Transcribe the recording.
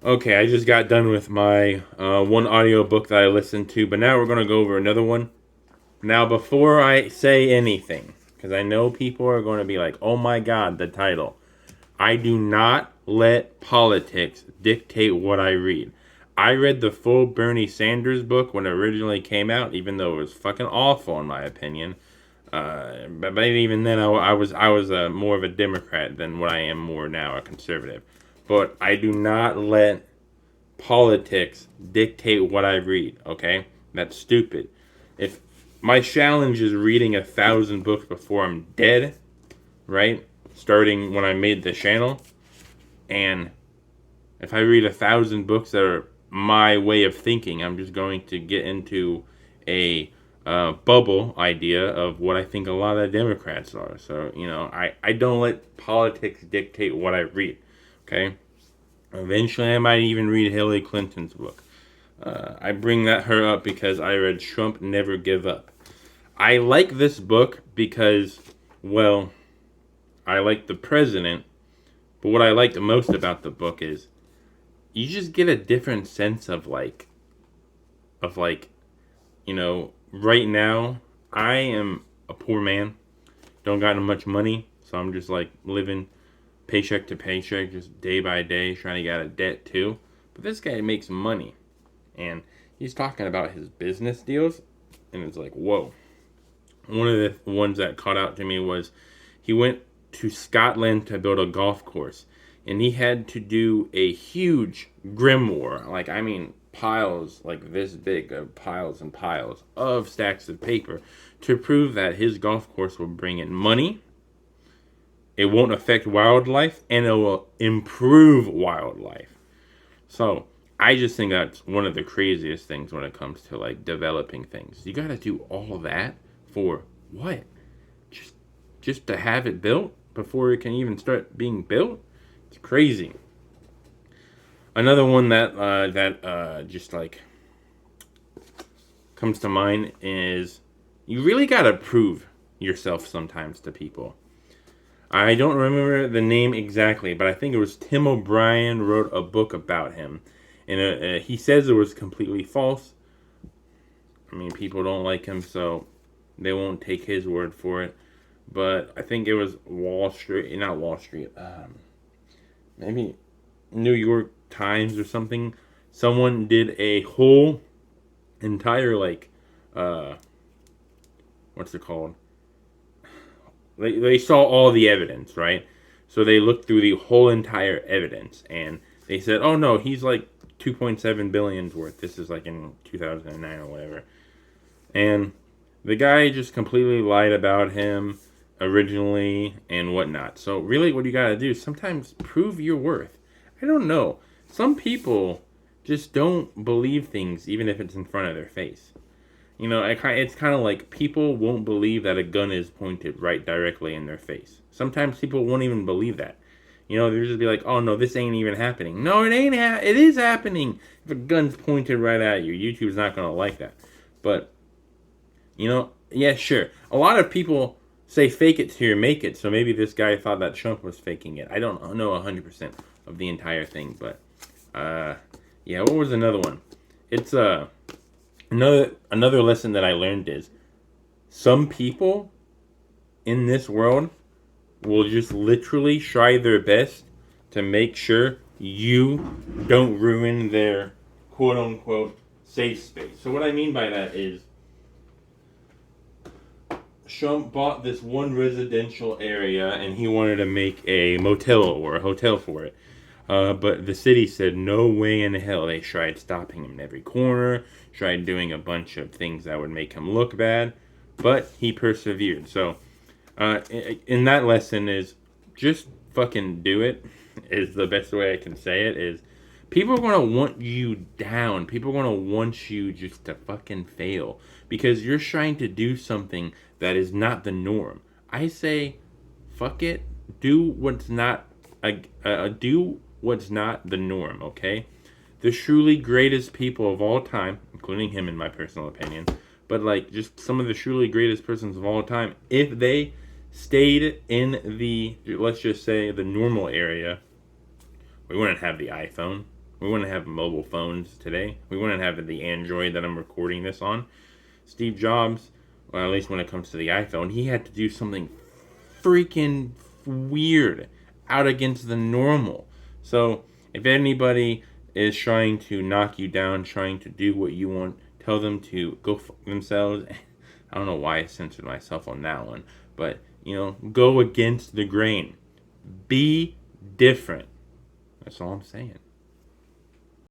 Okay, I just got done with my one audiobook that I listened to, but now we're going to go over another one. Now, before I say anything, because I know people are going to be like, oh my god, the title. I do not let politics dictate what I read. I read the full Bernie Sanders book when it originally came out, even though it was fucking awful in my opinion. But even then, I was more of a Democrat than what I am more now, a conservative. But I do not let politics dictate what I read. Okay, that's stupid. If my challenge is reading 1,000 books before I'm dead, right? Starting when I made the channel, and if I read 1,000 books that are my way of thinking, I'm just going to get into a bubble idea of what I think a lot of Democrats are. So, I don't let politics dictate what I read. Okay? Eventually, I might even read Hillary Clinton's book. I bring her up because I read Trump Never Give Up. I like this book because, well, I like the president, but what I like the most about the book is you just get a different sense of right now I am a poor man, don't got much money, so I'm just like living paycheck to paycheck, just day by day, trying to get out of debt too. But this guy makes money, and he's talking about his business deals, and it's like, whoa. One of the ones that caught out to me was he went to Scotland to build a golf course, and he had to do a huge grimoire, like I mean piles like this big of piles and piles of stacks of paper to prove that his golf course will bring in money, it won't affect wildlife, and it will improve wildlife. So I just think that's one of the craziest things when it comes to like developing things. You gotta do all that for what? Just to have it built before it can even start being built? It's crazy. Another one that just like comes to mind is you really gotta prove yourself sometimes to people. I don't remember the name exactly, but I think it was Tim O'Brien wrote a book about him, and he says it was completely false. I mean, people don't like him, so they won't take his word for it. But I think it was not Wall Street, maybe New York Times or something. Someone did a whole entire what's it called? They saw all the evidence, right? So they looked through the whole entire evidence, and they said, oh no, he's like 2.7 billion's worth. This is like in 2009 or whatever. And the guy just completely lied about him originally and whatnot. So really what you gotta do is sometimes prove your worth. I don't know. Some people just don't believe things even if it's in front of their face. It's kind of like people won't believe that a gun is pointed right directly in their face. Sometimes people won't even believe that. They'll just be like, oh no, this ain't even happening. No, it ain't. It is happening. If a gun's pointed right at you, YouTube's not going to like that. But, yeah, sure. A lot of people say fake it till you make it, so maybe this guy thought that Trump was faking it. I don't know 100% of the entire thing, but, yeah, what was another one? It's, another lesson that I learned is some people in this world will just literally try their best to make sure you don't ruin their quote unquote safe space. So what I mean by that is Trump bought this one residential area and he wanted to make a motel or a hotel for it. But the city said no way in hell. They tried stopping him in every corner, tried doing a bunch of things that would make him look bad, but he persevered. So, in that lesson is just fucking do it, is the best way I can say it, is people are going to want you down. People are going to want you just to fucking fail because you're trying to do something that is not the norm. I say, fuck it, do what's not the norm, okay? The truly greatest people of all time, including him in my personal opinion, but like just some of the truly greatest persons of all time, if they stayed in the, let's just say, the normal area, we wouldn't have the iPhone, We wouldn't have mobile phones today. We wouldn't have the Android that I'm recording this on. Steve Jobs, well, at least when it comes to the iPhone, he had to do something freaking weird, out against the normal. So if anybody is trying to knock you down, trying to do what you want, tell them to go fuck themselves. I don't know why I censored myself on that one, but go against the grain. Be different. That's all I'm saying.